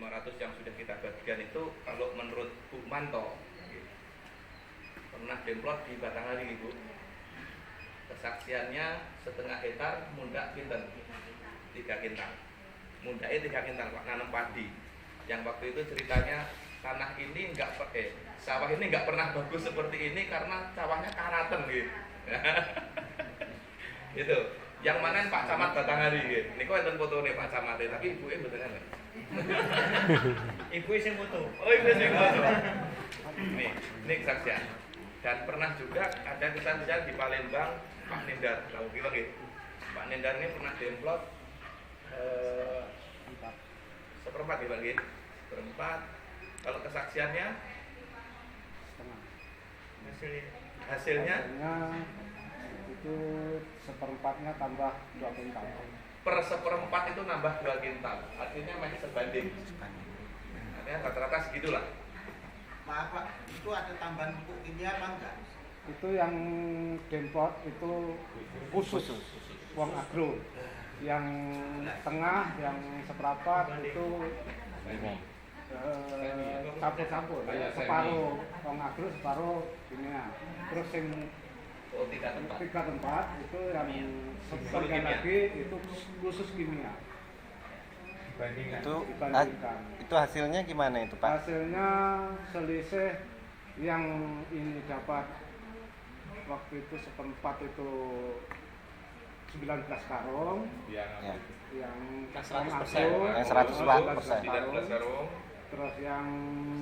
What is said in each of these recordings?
1.500 yang sudah kita bagikan itu, kalau menurut Bu Manto pernah demplot di Batanghari Bu, kesaksiannya setengah hektar mundak pinten 3 kintal, mundaknya 3 kintal Pak, nanam padi. Yang waktu itu ceritanya tanah ini sawah ini nggak pernah bagus seperti ini karena sawahnya karaten gitu. Itu yang mana Pak Camat Batanghari gitu. Ini kok enten foto nih Pak Camat, tapi ibu betul kan? Ibu sing foto. Oh ibu sing foto. Ini kesaksian. Dan pernah juga ada kesaksian di Palembang Pak Nindar, tahu gitu. Pak Nindar ini pernah demplot seperempat ya Pak gitu. Seperempat. Kalau kesaksiannya hasilnya itu seperempatnya tambah 2 kintal. Per seperempat itu nambah 2 kintal. Artinya masih sebanding. Artinya rata-rata segitulah. Maaf Pak, itu ada tambahan pupuk kimia apa enggak? Itu yang demplot itu khusus wong agro. Yang tengah, yang seperempat itu campur-campur. Separuh wong agro, separuh kimia. Terus yang 3 tempat itu yang sebagian lagi itu khusus kimia. Itu hasilnya gimana itu Pak? Hasilnya selisih yang ini dapat waktu itu seperempat itu 19 karung, Ya. yang 100%, yang 100%. 19 karung. Terus yang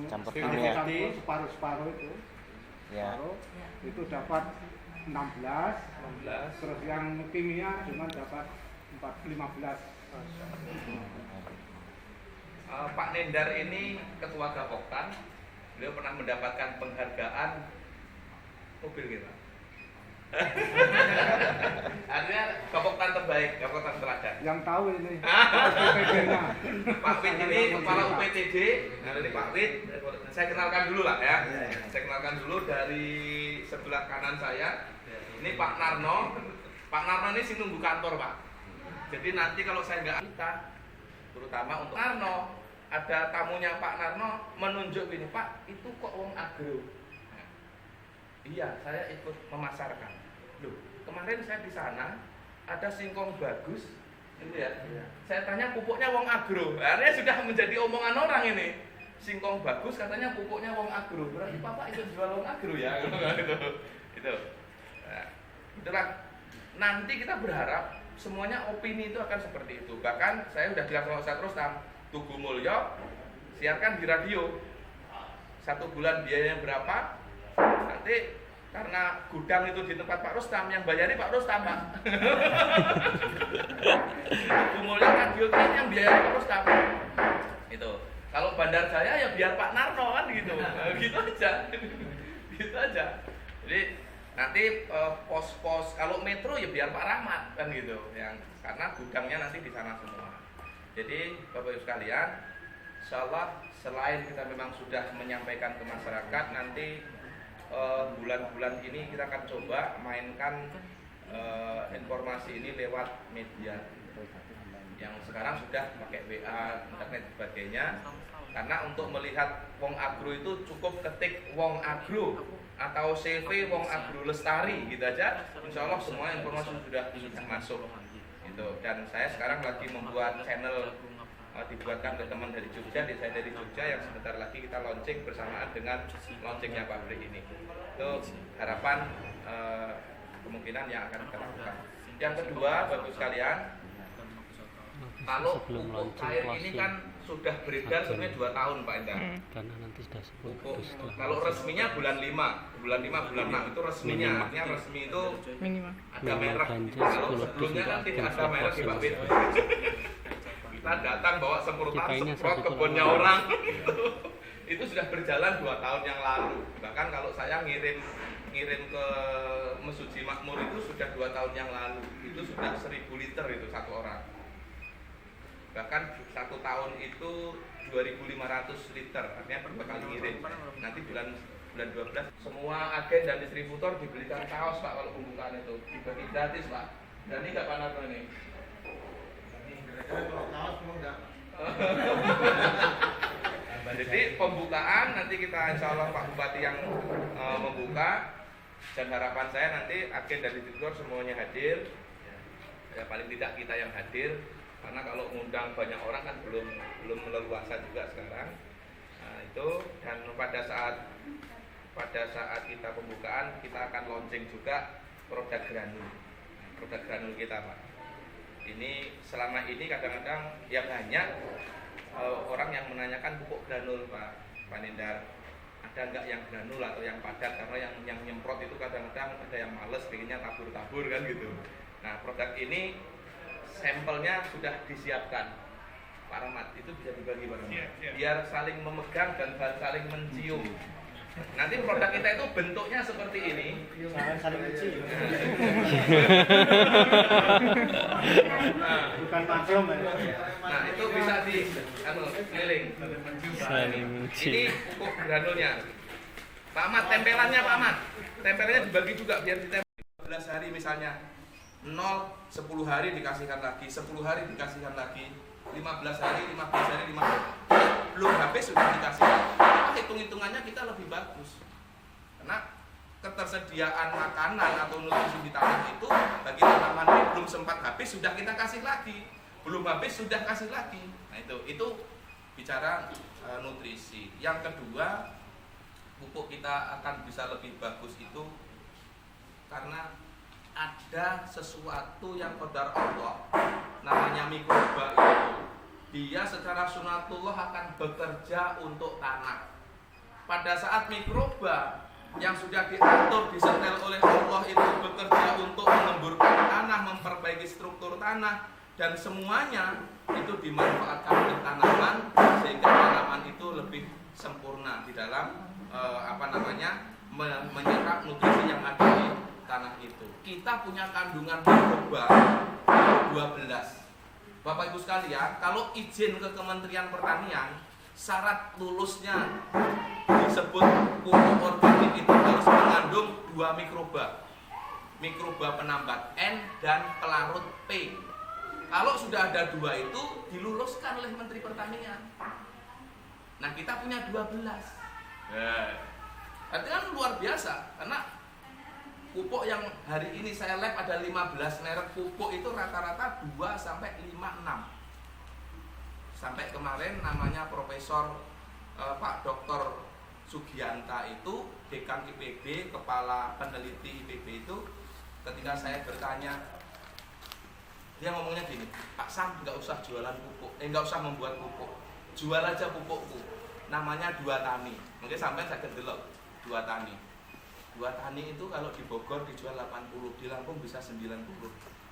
Campur kimia kimia. separuh itu, Ya. itu dapat 16. Terus yang kimia cuma dapat 15. Pak Nendar ini ketua Gapoktan. Beliau pernah mendapatkan penghargaan mobil gitu. Artinya Gapoktan terbaik, Gapoktan teladan. Yang tahu ini UPTD-nya. Pak Wid ini kepala UPTD. Nah, ini Pak Wid, saya kenalkan dulu lah ya. Saya kenalkan dulu dari sebelah kanan saya. Ini Pak Narno. Pak Narno ini sih nunggu kantor Pak. Jadi nanti kalau saya nggak kita, terutama untuk Narno, ada tamunya Pak Narno menunjuk ini Pak, itu kok wong agro. Nah, iya, saya ikut memasarkan. Loh, kemarin saya di sana ada singkong bagus, gitu ya. Saya tanya pupuknya wong agro. Akhirnya sudah menjadi omongan orang ini. Singkong bagus katanya pupuknya wong agro. Berarti Bapak ikut jual wong agro ya. Itu. Nah, itulah. Nanti kita berharap semuanya opini itu akan seperti itu. Bahkan saya sudah bilang sama Ustaz Rustam, Tugu Mulyo siarkan di radio. 1 bulan biayanya berapa? Nanti karena gudang itu di tempat Pak Rustam, yang bayari Pak Rustam Pak. Tugu Mulyo radio yang biayai Pak Rustam. Itu. Kalau Bandar Jaya ya biar Pak Narno kan gitu. Gitu aja. Gitu aja. Jadi nanti pos-pos kalau metro ya biar Pak Rahmat kan gitu, yang karena gudangnya nanti di sana semua. Jadi Bapak Ibu sekalian, insyaallah selain kita memang sudah menyampaikan ke masyarakat, nanti bulan-bulan ini kita akan coba mainkan informasi ini lewat media yang sekarang sudah pakai WA, internet sebagainya. Karena untuk melihat wong agro itu cukup ketik wong agro atau CV wong agro lestari gitu aja, insya Allah semua informasi sudah masuk gitu. Dan saya sekarang lagi membuat channel, dibuatkan ke teman dari Jogja, saya dari Jogja, yang sebentar lagi kita launching bersamaan dengan launchingnya pabrik ini. Itu harapan kemungkinan yang akan kita lakukan. Yang kedua, Bapak sekalian, kalau pupuk cair ini kan sudah beredar sebenarnya 2 tahun Pak Endang. Karena nanti sudah Pupuk, kalau resminya bulan 5, bulan 6 itu resminya. Artinya resmi itu ada merek. Kalau sebelumnya kan tidak ada merek di Pak Wid. Kita datang bawa semprot kebunnya orang. Itu sudah berjalan 2 tahun yang lalu. Bahkan kalau saya ngirim ke Mesuji Makmur itu sudah 2 tahun yang lalu. Itu sudah 1000 liter itu satu orang. Bahkan 1 tahun itu 2.500 liter, artinya per kali ngirim. Nanti bulan 12 semua agen dan distributor dibelikan kaos Pak kalau pembukaan itu, dibagi gratis Pak. Dan ini nggak Pak Narno ini? Kalau kaos mau enggak? Jadi pembukaan nanti kita insya Allah Pak Bupati yang membuka, dan harapan saya nanti agen dan distributor semuanya hadir, ya paling tidak kita yang hadir, karena kalau ngundang banyak orang kan belum leluasa juga sekarang. Nah itu, dan pada saat kita pembukaan kita akan launching juga produk granul kita Pak. Ini selama ini kadang-kadang yang banyak orang yang menanyakan pupuk granul Pak Nindar, ada nggak yang granul atau yang padat, karena yang nyemprot itu kadang-kadang ada yang males pengennya tabur-tabur kan gitu. Nah produk ini sampelnya sudah disiapkan Pak Rahmat, itu bisa dibagi Pak Rahmat, biar saling memegang dan saling mencium. Nanti produk kita itu bentuknya seperti ini. Saling mencium. Nah, Bukan makrom ya. nah itu bisa di keliling. Ini pupuk granulnya. Pak Ahmad, tempelannya Pak Ahmad. Tempelannya dibagi juga biar ditempel 12 hari misalnya. 0, 10 hari dikasihkan lagi, 10 hari dikasihkan lagi, 15 hari, 15 hari, 15 hari. Belum habis sudah dikasih. Hitung-hitungannya kita lebih bagus. Karena ketersediaan makanan atau nutrisi di tanah itu bagi tanaman ini belum sempat habis sudah kita kasih lagi. Belum habis sudah kasih lagi. Nah itu bicara nutrisi. Yang kedua, pupuk kita akan bisa lebih bagus itu karena ada sesuatu yang qadar Allah namanya mikroba itu, dia secara sunatullah akan bekerja untuk tanah. Pada saat mikroba yang sudah diatur, disetel oleh Allah itu bekerja untuk mengemburkan tanah, memperbaiki struktur tanah, dan semuanya itu dimanfaatkan oleh tanaman sehingga tanaman itu lebih sempurna di dalam menyerap nutrisi yang ada di tanah itu. Kita punya kandungan mikroba 12. Bapak Ibu sekalian, kalau izin ke Kementerian Pertanian, syarat lulusnya disebut pupuk organik itu harus mengandung 2 mikroba. Mikroba penambat N dan pelarut P. Kalau sudah ada 2 itu diluluskan oleh Menteri Pertanian. Nah kita punya 12. Artinya kan luar biasa, karena pupuk yang hari ini saya lab ada 15 merek pupuk itu rata-rata 2 sampai 5, 6. Sampai kemarin namanya Profesor Pak Dr. Sugianta itu Dekan IPB, Kepala Peneliti IPB itu, ketika saya bertanya, dia ngomongnya gini, Pak Sam nggak usah jualan pupuk, nggak usah membuat pupuk, jual aja pupukku, namanya 2 Tani. Mungkin sampai saya kedelok 2 Tani. 2 Tani itu kalau di Bogor dijual 80, di Lampung bisa 90.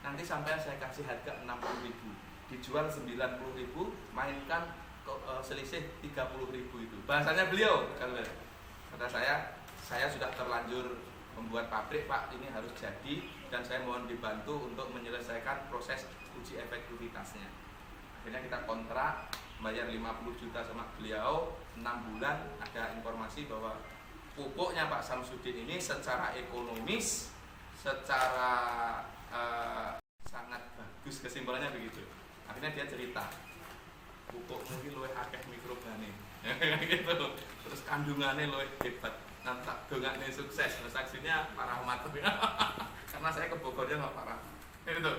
Nanti sampai saya kasih harga 60.000, dijual 90.000, mainkan selisih 30.000 itu. Bahasanya beliau, kata saya sudah terlanjur membuat pabrik Pak, ini harus jadi, dan saya mohon dibantu untuk menyelesaikan proses uji efektivitasnya. Akhirnya kita kontrak, bayar 50 juta sama beliau, 6 bulan ada informasi bahwa pupuknya Pak Samsudin ini secara ekonomis, secara sangat bagus, kesimpulannya begitu. Akhirnya dia cerita, pupuk mungkin luwih akeh mikrobane, gitu. Terus kandungannya luwih hebat. Nanti dongakne sukses, saksinya Pak Rahmat. Karena saya ke Bogornya nggak parah. Itu.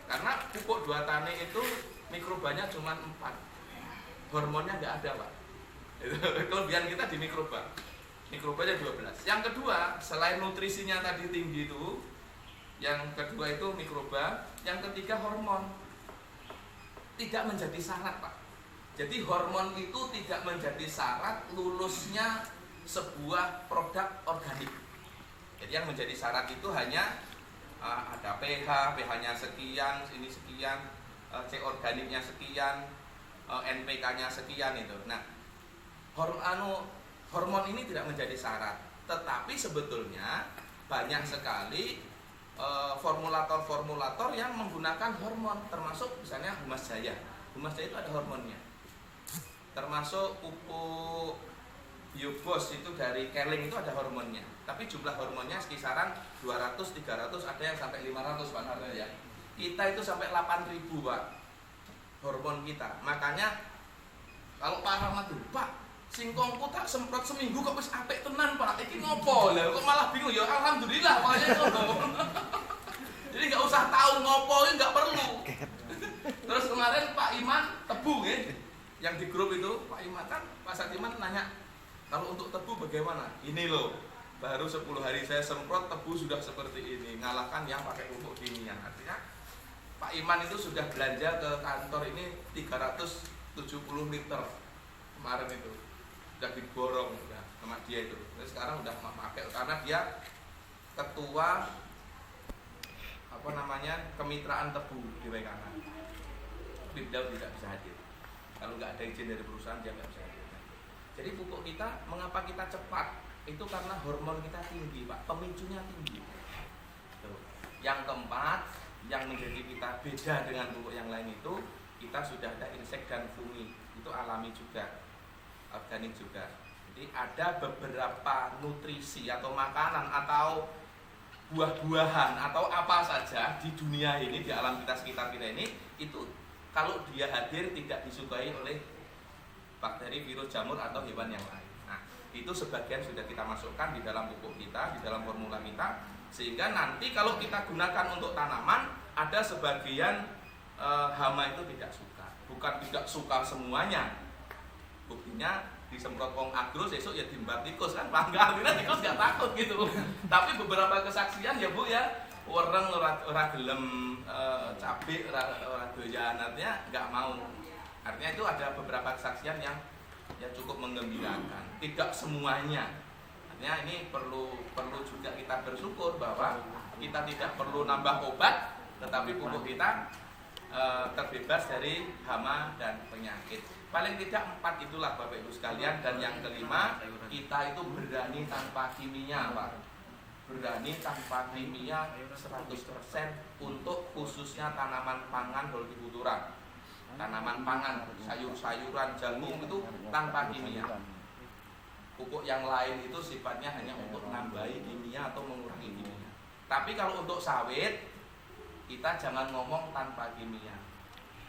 Karena pupuk 2 Tani itu mikrobanya cuma 4, hormonnya nggak ada Pak. Itu kelebihan kita di mikroba. Mikrobanya 12. Yang kedua, selain nutrisinya tadi tinggi itu, yang kedua itu mikroba, yang ketiga hormon. Tidak menjadi syarat Pak. Jadi hormon itu tidak menjadi syarat lulusnya sebuah produk organik. Jadi yang menjadi syarat itu hanya ada pH-nya sekian, ini sekian, C organiknya sekian, NPK-nya sekian itu. Nah, hormon ini tidak menjadi syarat, tetapi sebetulnya banyak sekali formulator-formulator yang menggunakan hormon, termasuk misalnya Humas Jaya. Humas Jaya itu ada hormonnya. Termasuk pupuk Biobos itu dari Kerling itu ada hormonnya. Tapi jumlah hormonnya kisaran 200, 300, ada yang sampai 500 Pak Narno ya. Kita itu sampai 8.000 Pak hormon kita. Makanya Kalau Pak Rahmat tuh, Pak, singkongku tak semprot seminggu kok wis apik tenan, Pak. Iki ngopo lho? Kok malah bingung ya? Alhamdulillah makanya ngono. Jadi nggak usah tahu ngopo, ini nggak perlu. Terus kemarin Pak Iman tebu nggih. Yang di grup itu Pak Iman kan, Pak Satiman nanya, kalau untuk tebu bagaimana? Ini loh, baru 10 hari saya semprot tebu sudah seperti ini, ngalahkan yang pakai pupuk kimia. Artinya Pak Iman itu sudah belanja ke kantor ini 370 liter kemarin itu, sudah diborong ya, sama dia itu. Terus sekarang udah pakai karena dia ketua apa namanya kemitraan tebu di Wekana. Beliau tidak bisa hadir. Kalau nggak ada izin dari perusahaan dia nggak bisa hadir. Jadi pupuk kita, mengapa kita cepat? Itu karena hormon kita tinggi, Pak. Pemicunya tinggi. Tuh. Yang keempat, yang menjadi kita beda dengan pupuk yang lain itu, kita sudah ada insek dan fungi. Itu alami juga, organik juga. Jadi ada beberapa nutrisi atau makanan atau buah-buahan atau apa saja di dunia ini, di alam kita sekitar kita ini, itu kalau dia hadir tidak disukai oleh bakteri, virus, jamur atau hewan yang lain. Nah, itu sebagian sudah kita masukkan di dalam pupuk kita, di dalam formula kita, sehingga nanti kalau kita gunakan untuk tanaman, ada sebagian hama itu tidak suka. Bukan tidak suka semuanya. Buktinya disemprot wong agro, besok ya dimbat tikus kan, bangga, akhirnya tikus gak takut gitu. Tapi beberapa kesaksian ya Bu ya, orang ora gelem cabai, ora doyan, artinya nggak mau. Artinya itu ada beberapa kesaksian yang ya cukup menggembirakan. Tidak semuanya. Artinya ini perlu juga kita bersyukur bahwa kita tidak perlu nambah obat, tetapi pupuk kita terbebas dari hama dan penyakit. Paling tidak 4 itulah Bapak Ibu sekalian. Dan yang kelima, kita itu berani tanpa kimia, Pak. Berani tanpa kimia 100% untuk khususnya tanaman pangan hortikultura. Tanaman pangan, sayur-sayuran, jagung itu tanpa kimia. Pupuk yang lain itu sifatnya hanya untuk nambahi kimia atau mengurangi kimia. Tapi kalau untuk sawit, kita jangan ngomong tanpa kimia.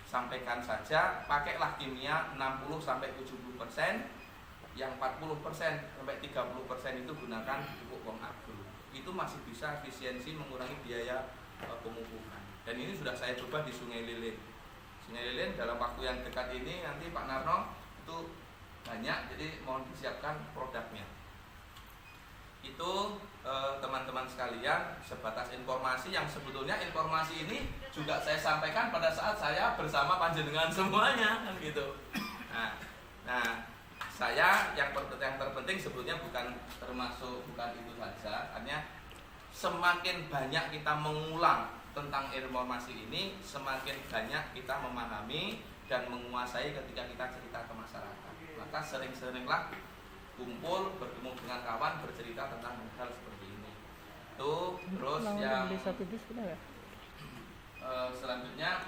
Sampaikan saja, pakailah kimia 60-70%, yang 40% sampai 30% itu gunakan pupuk wong agro. Itu masih bisa efisiensi mengurangi biaya pemupukan. Dan ini sudah saya coba di Sungai Lilin. Sungai Lilin dalam waktu yang dekat ini nanti Pak Narno itu banyak, jadi mohon disiapkan produknya. Itu teman-teman sekalian sebatas informasi yang sebetulnya informasi ini juga saya sampaikan pada saat saya bersama panjenengan semuanya kan gitu. Nah saya yang terpenting sebetulnya bukan itu saja, artinya semakin banyak kita mengulang tentang informasi ini, semakin banyak kita memahami dan menguasai ketika kita cerita ke masyarakat. Maka sering-seringlah kumpul, bertemu dengan kawan, bercerita tentang hal seperti ini. Tuh, terus yang selanjutnya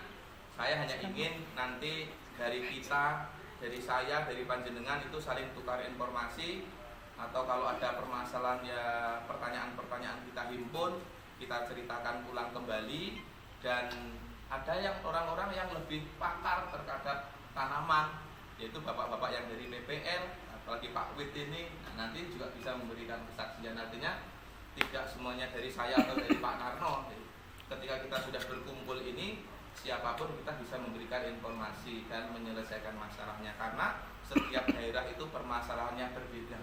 saya hanya ingin nanti dari kita, dari saya, dari panjenengan itu saling tukar informasi, atau kalau ada permasalahan ya pertanyaan-pertanyaan kita himpun, kita ceritakan ulang kembali. Dan ada yang orang-orang yang lebih pakar terhadap tanaman, yaitu bapak-bapak yang dari PPL, apalagi Pak Wit ini, nanti juga bisa memberikan kesaksian. Artinya tidak semuanya dari saya atau dari Pak Narno. Ketika kita sudah berkumpul ini, siapapun kita bisa memberikan informasi dan menyelesaikan masalahnya, karena setiap daerah itu permasalahannya berbeda,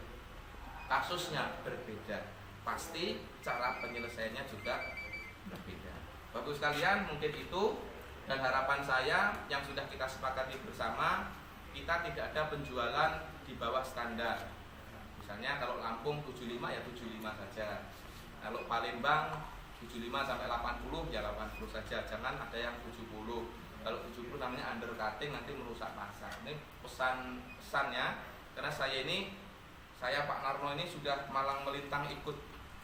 kasusnya berbeda, pasti cara penyelesaiannya juga berbeda. Bagus sekalian, mungkin itu. Dan harapan saya yang sudah kita sepakati bersama, kita tidak ada penjualan di bawah standar. Misalnya kalau Lampung 75 ya 75 saja. Kalau Palembang 75 sampai 80 ya 80 saja. Jangan ada yang 70. Kalau 70 namanya undercutting, nanti merusak pasar. Ini pesannya, karena saya Pak Narno ini sudah malang melintang ikut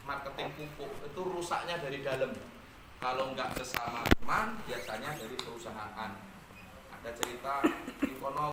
marketing pupuk. Itu rusaknya dari dalam. Kalau nggak bersama teman, biasanya dari perusahaan. Ada cerita di kono